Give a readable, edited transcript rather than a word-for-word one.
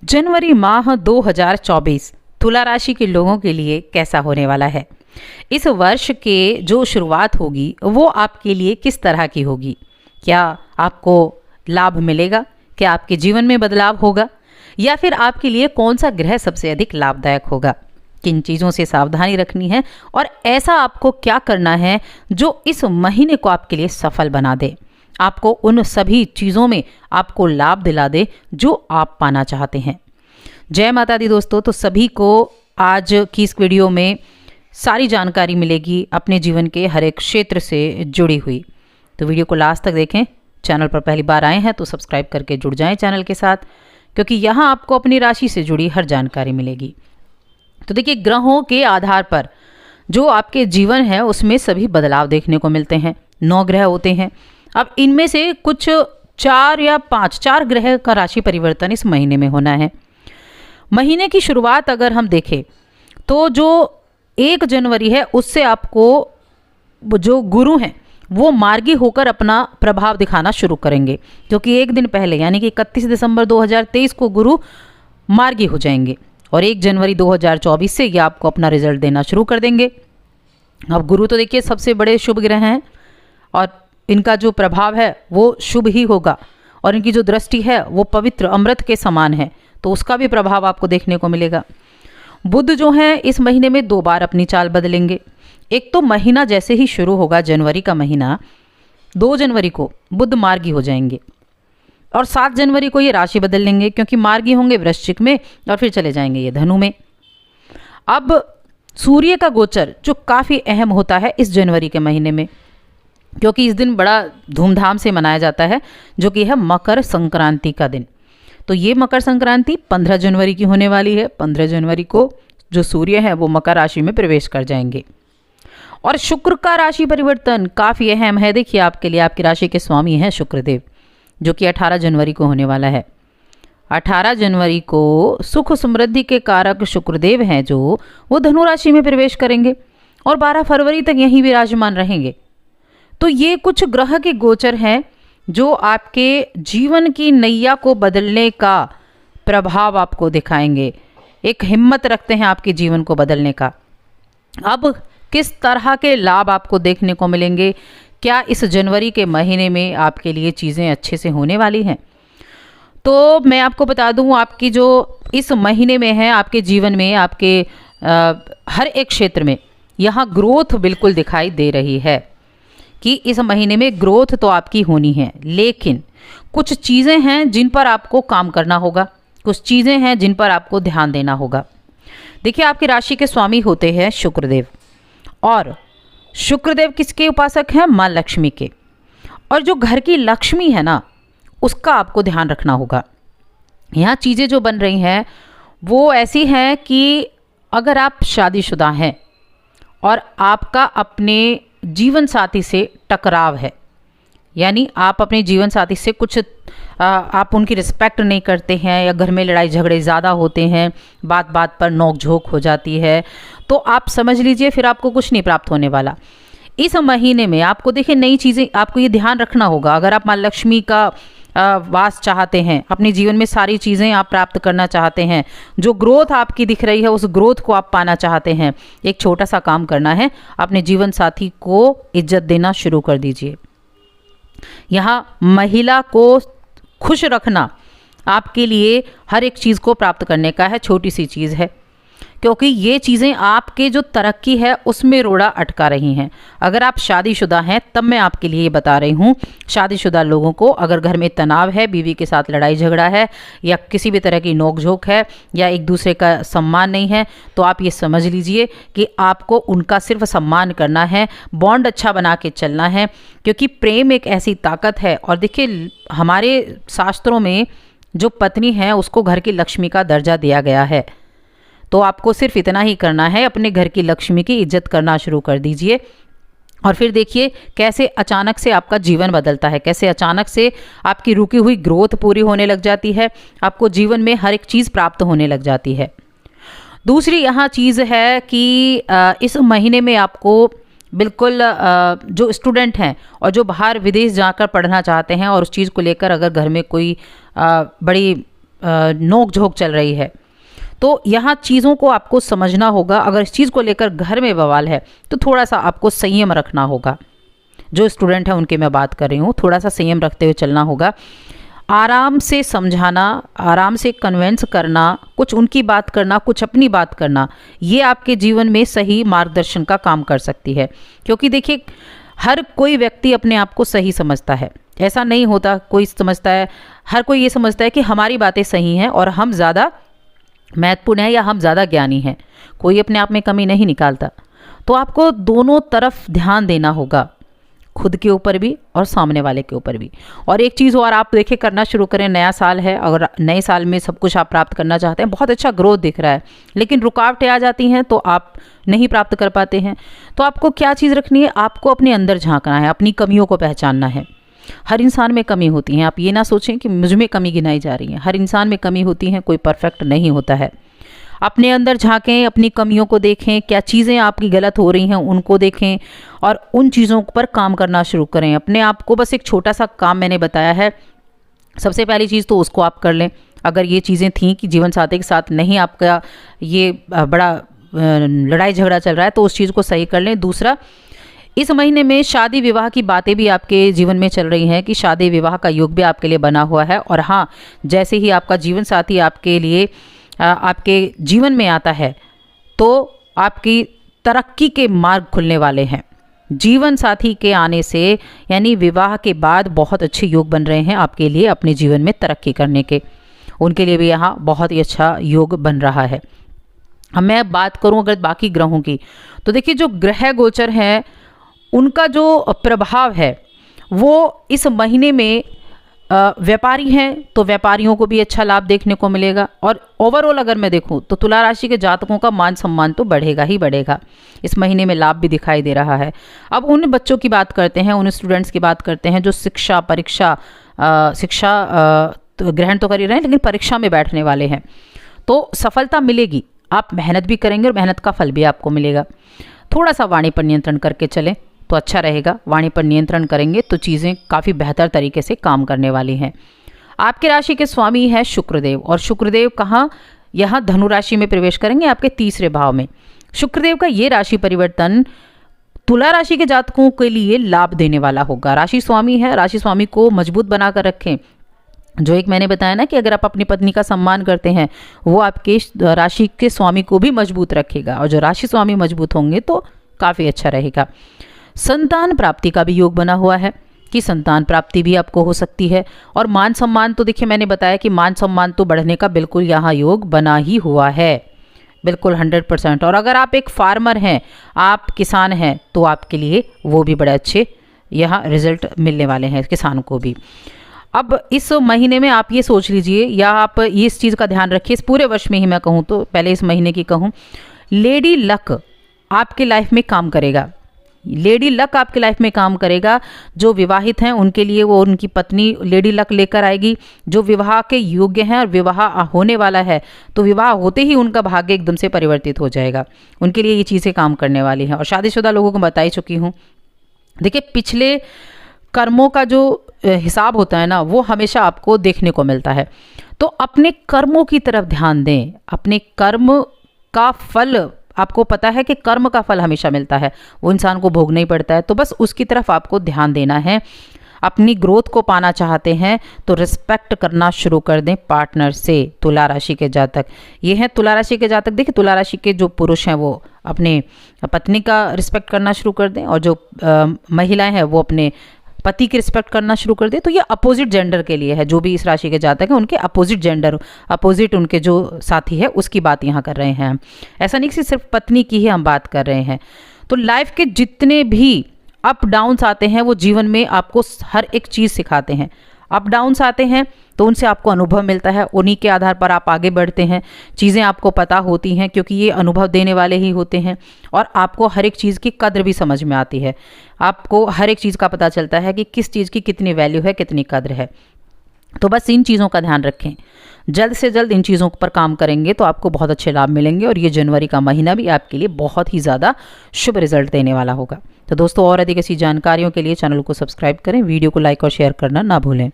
जनवरी माह 2024 तुला राशि के लोगों के लिए कैसा होने वाला है। इस वर्ष के जो शुरुआत होगी वो आपके लिए किस तरह की होगी। क्या आपको लाभ मिलेगा, क्या आपके जीवन में बदलाव होगा, या फिर आपके लिए कौन सा ग्रह सबसे अधिक लाभदायक होगा। किन चीज़ों से सावधानी रखनी है और ऐसा आपको क्या करना है जो इस महीने को आपके लिए सफल बना दे, आपको उन सभी चीज़ों में आपको लाभ दिला दे जो आप पाना चाहते हैं। जय माता दी दोस्तों। तो सभी को आज की इस वीडियो में सारी जानकारी मिलेगी अपने जीवन के हर एक क्षेत्र से जुड़ी हुई। तो वीडियो को लास्ट तक देखें। चैनल पर पहली बार आए हैं तो सब्सक्राइब करके जुड़ जाएं चैनल के साथ, क्योंकि यहाँ आपको अपनी राशि से जुड़ी हर जानकारी मिलेगी। तो देखिए, ग्रहों के आधार पर जो आपके जीवन है उसमें सभी बदलाव देखने को मिलते हैं। 9 ग्रह होते हैं। अब इनमें से कुछ 4 या 4 ग्रह का राशि परिवर्तन इस महीने में होना है। महीने की शुरुआत अगर हम देखें तो जो 1 जनवरी है उससे आपको जो गुरु हैं वो मार्गी होकर अपना प्रभाव दिखाना शुरू करेंगे, क्योंकि एक दिन पहले यानी कि 31 दिसंबर 2023 को गुरु मार्गी हो जाएंगे और 1 जनवरी 2024 से ये आपको अपना रिजल्ट देना शुरू कर देंगे। अब गुरु तो देखिए सबसे बड़े शुभ ग्रह हैं और इनका जो प्रभाव है वो शुभ ही होगा और इनकी जो दृष्टि है वो पवित्र अमृत के समान है, तो उसका भी प्रभाव आपको देखने को मिलेगा। बुध जो है इस महीने में 2 बार अपनी चाल बदलेंगे। एक तो महीना जैसे ही शुरू होगा, जनवरी का महीना, 2 जनवरी को बुध मार्गी हो जाएंगे और 7 जनवरी को ये राशि बदल लेंगे, क्योंकि मार्गी होंगे वृश्चिक में और फिर चले जाएंगे ये धनु में। अब सूर्य का गोचर जो काफ़ी अहम होता है इस जनवरी के महीने में, क्योंकि इस दिन बड़ा धूमधाम से मनाया जाता है, जो कि है मकर संक्रांति का दिन। तो ये मकर संक्रांति 15 जनवरी की होने वाली है। 15 जनवरी को जो सूर्य है वो मकर राशि में प्रवेश कर जाएंगे। और शुक्र का राशि परिवर्तन काफ़ी अहम है। देखिए, आपके लिए आपकी राशि के स्वामी हैं शुक्रदेव, जो कि 18 जनवरी को होने वाला है। 18 जनवरी को सुख समृद्धि के कारक शुक्रदेव हैं जो वो धनु राशि में प्रवेश करेंगे और 12 फरवरी तक यहीं विराजमान रहेंगे। तो ये कुछ ग्रह के गोचर हैं जो आपके जीवन की नैया को बदलने का प्रभाव आपको दिखाएंगे, एक हिम्मत रखते हैं आपके जीवन को बदलने का। अब किस तरह के लाभ आपको देखने को मिलेंगे, क्या इस जनवरी के महीने में आपके लिए चीज़ें अच्छे से होने वाली हैं, तो मैं आपको बता दूं, आपकी जो इस महीने में है आपके जीवन में, आपके हर एक क्षेत्र में यहाँ ग्रोथ बिल्कुल दिखाई दे रही है कि इस महीने में ग्रोथ तो आपकी होनी है, लेकिन कुछ चीज़ें हैं जिन पर आपको काम करना होगा, कुछ चीज़ें हैं जिन पर आपको ध्यान देना होगा। देखिए, आपकी राशि के स्वामी होते हैं शुक्रदेव और शुक्रदेव किसके उपासक हैं? माँ लक्ष्मी के। और जो घर की लक्ष्मी है ना, उसका आपको ध्यान रखना होगा। यहाँ चीज़ें जो बन रही हैं वो ऐसी हैं कि अगर आप शादीशुदा हैं और आपका अपने जीवन साथी से टकराव है, यानी आप अपने जीवन साथी से कुछ आप उनकी रिस्पेक्ट नहीं करते हैं या घर में लड़ाई झगड़े ज़्यादा होते हैं, बात बात पर नोक झोंक हो जाती है, तो आप समझ लीजिए फिर आपको कुछ नहीं प्राप्त होने वाला। इस महीने में आपको देखिए नई चीज़ें, आपको ये ध्यान रखना होगा। अगर आप माँ लक्ष्मी का वास चाहते हैं, अपने जीवन में सारी चीज़ें आप प्राप्त करना चाहते हैं, जो ग्रोथ आपकी दिख रही है उस ग्रोथ को आप पाना चाहते हैं, एक छोटा सा काम करना है, अपने जीवन साथी को इज्जत देना शुरू कर दीजिए। यहाँ महिला को खुश रखना आपके लिए हर एक चीज़ को प्राप्त करने का है, छोटी सी चीज़ है, क्योंकि ये चीज़ें आपके जो तरक्की है उसमें रोड़ा अटका रही हैं। अगर आप शादीशुदा हैं तब मैं आपके लिए बता रही हूँ, शादीशुदा लोगों को अगर घर में तनाव है, बीवी के साथ लड़ाई झगड़ा है या किसी भी तरह की नोकझोंक है या एक दूसरे का सम्मान नहीं है, तो आप ये समझ लीजिए कि आपको उनका सिर्फ सम्मान करना है, बॉन्ड अच्छा बना के चलना है, क्योंकि प्रेम एक ऐसी ताकत है। और देखिए, हमारे शास्त्रों में जो पत्नी है उसको घर की लक्ष्मी का दर्जा दिया गया है, तो आपको सिर्फ इतना ही करना है, अपने घर की लक्ष्मी की इज्जत करना शुरू कर दीजिए। और फिर देखिए कैसे अचानक से आपका जीवन बदलता है, कैसे अचानक से आपकी रुकी हुई ग्रोथ पूरी होने लग जाती है, आपको जीवन में हर एक चीज़ प्राप्त होने लग जाती है। दूसरी यहाँ चीज़ है कि इस महीने में आपको बिल्कुल जो स्टूडेंट हैं और जो बाहर विदेश जाकर पढ़ना चाहते हैं और उस चीज़ को लेकर अगर घर में कोई बड़ी नोक झोंक चल रही है। तो यहाँ चीज़ों को आपको समझना होगा। अगर इस चीज़ को लेकर घर में बवाल है तो थोड़ा सा आपको संयम रखना होगा। जो स्टूडेंट हैं उनकी मैं बात कर रही हूँ, थोड़ा सा संयम रखते हुए चलना होगा। आराम से समझाना, आराम से कन्वेंस करना, कुछ उनकी बात करना, कुछ अपनी बात करना, ये आपके जीवन में सही मार्गदर्शन का काम कर सकती है। क्योंकि देखिए, हर कोई व्यक्ति अपने आप को सही समझता है, ऐसा नहीं होता। कोई समझता है, हर कोई ये समझता है कि हमारी बातें सही हैं और हम ज़्यादा महत्वपूर्ण हैं या हम ज़्यादा ज्ञानी हैं। कोई अपने आप में कमी नहीं निकालता। तो आपको दोनों तरफ ध्यान देना होगा, खुद के ऊपर भी और सामने वाले के ऊपर भी। और एक चीज़ और आप देखिए, करना शुरू करें। नया साल है, अगर नए साल में सब कुछ आप प्राप्त करना चाहते हैं, बहुत अच्छा ग्रोथ दिख रहा है, लेकिन रुकावटें आ जाती हैं तो आप नहीं प्राप्त कर पाते हैं। तो आपको क्या चीज़ रखनी है, आपको अपने अंदर झांकना है, अपनी कमियों को पहचानना है। हर इंसान में कमी होती है। आप ये ना सोचें कि मुझ में कमी गिनाई जा रही है। हर इंसान में कमी होती है, कोई परफेक्ट नहीं होता है। अपने अंदर झांकें, अपनी कमियों को देखें, क्या चीज़ें आपकी गलत हो रही हैं उनको देखें और उन चीज़ों पर काम करना शुरू करें। अपने आप को बस एक छोटा सा काम मैंने बताया है, सबसे पहली चीज़ तो उसको आप कर लें। अगर ये चीज़ें थीं कि जीवन साथी के साथ नहीं आपका ये बड़ा लड़ाई झगड़ा चल रहा है, तो उस चीज़ को सही कर लें। दूसरा, इस महीने में शादी विवाह की बातें भी आपके जीवन में चल रही हैं कि शादी विवाह का योग भी आपके लिए बना हुआ है। और हाँ, जैसे ही आपका जीवन साथी आपके लिए आपके जीवन में आता है तो आपकी तरक्की के मार्ग खुलने वाले हैं। जीवन साथी के आने से यानी विवाह के बाद बहुत अच्छे योग बन रहे हैं आपके लिए अपने जीवन में तरक्की करने के। उनके लिए भी यहाँ बहुत ही अच्छा योग बन रहा है। अब मैं बात करूँ अगर बाकी ग्रहों की, तो देखिए, जो ग्रह गोचर हैं उनका जो प्रभाव है वो इस महीने में व्यापारी हैं तो व्यापारियों को भी अच्छा लाभ देखने को मिलेगा। और ओवरऑल अगर मैं देखूं तो तुला राशि के जातकों का मान सम्मान तो बढ़ेगा ही बढ़ेगा। इस महीने में लाभ भी दिखाई दे रहा है। अब उन बच्चों की बात करते हैं, उन स्टूडेंट्स की बात करते हैं जो शिक्षा तो ग्रहण तो कर ही रहे हैं, लेकिन परीक्षा में बैठने वाले हैं। तो सफलता मिलेगी, आप मेहनत भी करेंगे और मेहनत का फल भी आपको मिलेगा। थोड़ा सा वाणी पर नियंत्रण करके चलें तो अच्छा रहेगा। वाणी पर नियंत्रण करेंगे तो चीज़ें काफ़ी बेहतर तरीके से काम करने वाली हैं। आपके राशि के स्वामी है शुक्रदेव, और शुक्रदेव कहाँ, यहाँ धनु राशि में प्रवेश करेंगे, आपके तीसरे भाव में। शुक्रदेव का ये राशि परिवर्तन तुला राशि के जातकों के लिए लाभ देने वाला होगा। राशि स्वामी है, राशि स्वामी को मजबूत बनाकर रखें। जो एक मैंने बताया ना कि अगर आप अपनी पत्नी का सम्मान करते हैं, वो आपके राशि के स्वामी को भी मजबूत रखेगा, और जो राशि स्वामी मजबूत होंगे तो काफ़ी अच्छा रहेगा। संतान प्राप्ति का भी योग बना हुआ है कि संतान प्राप्ति भी आपको हो सकती है। और मान सम्मान तो देखिए, मैंने बताया कि मान सम्मान तो बढ़ने का बिल्कुल यहाँ योग बना ही हुआ है, बिल्कुल 100%। और अगर आप एक फार्मर हैं, आप किसान हैं, तो आपके लिए वो भी बड़े अच्छे यहाँ रिजल्ट मिलने वाले हैं किसानों को भी। अब इस महीने में आप ये सोच लीजिए या आप ये इस चीज़ का ध्यान रखिए, इस पूरे वर्ष में ही मैं कहूँ तो, पहले इस महीने की कहूँ, लेडी लक आपके लाइफ में काम करेगा। लेडी लक आपके लाइफ में काम करेगा। जो विवाहित हैं उनके लिए वो उनकी पत्नी लेडी लक लेकर आएगी। जो विवाह के योग्य हैं और विवाह होने वाला है, तो विवाह होते ही उनका भाग्य एकदम से परिवर्तित हो जाएगा। उनके लिए ये चीज़ें काम करने वाली हैं। और शादीशुदा लोगों को बता ही चुकी हूँ। देखिए, पिछले कर्मों का जो हिसाब होता है ना, वो हमेशा आपको देखने को मिलता है। तो अपने कर्मों की तरफ ध्यान दें। अपने कर्म का फल, आपको पता है कि कर्म का फल हमेशा मिलता है, वो इंसान को भोगना ही पड़ता है। तो बस उसकी तरफ आपको ध्यान देना है। अपनी ग्रोथ को पाना चाहते हैं तो रिस्पेक्ट करना शुरू कर दें पार्टनर से। तुला राशि के जातक ये हैं, तुला राशि के जातक। देखिए, तुला राशि के जो पुरुष हैं वो अपने पत्नी का रिस्पेक्ट करना शुरू कर दें, और जो महिलाएं हैं वो अपने पति की रिस्पेक्ट करना शुरू कर दे। तो ये अपोजिट जेंडर के लिए है। जो भी इस राशि के जातक हैं उनके अपोजिट जेंडर, अपोजिट उनके जो साथी है उसकी बात यहाँ कर रहे हैं हम। ऐसा नहीं कि सिर्फ पत्नी की ही हम बात कर रहे हैं। तो लाइफ के जितने भी अप डाउन्स आते हैं वो जीवन में आपको हर एक चीज़ सिखाते हैं। अप डाउन्स आते हैं तो उनसे आपको अनुभव मिलता है, उन्हीं के आधार पर आप आगे बढ़ते हैं। चीज़ें आपको पता होती हैं क्योंकि ये अनुभव देने वाले ही होते हैं, और आपको हर एक चीज़ की कद्र भी समझ में आती है। आपको हर एक चीज़ का पता चलता है कि किस चीज़ की कितनी वैल्यू है, कितनी कद्र है। तो बस इन चीज़ों का ध्यान रखें। जल्द से जल्द इन चीज़ों पर काम करेंगे तो आपको बहुत अच्छे लाभ मिलेंगे, और ये जनवरी का महीना भी आपके लिए बहुत ही ज़्यादा शुभ रिजल्ट देने वाला होगा। तो दोस्तों, और अधिक ऐसी जानकारियों के लिए चैनल को सब्सक्राइब करें, वीडियो को लाइक और शेयर करना ना भूलें।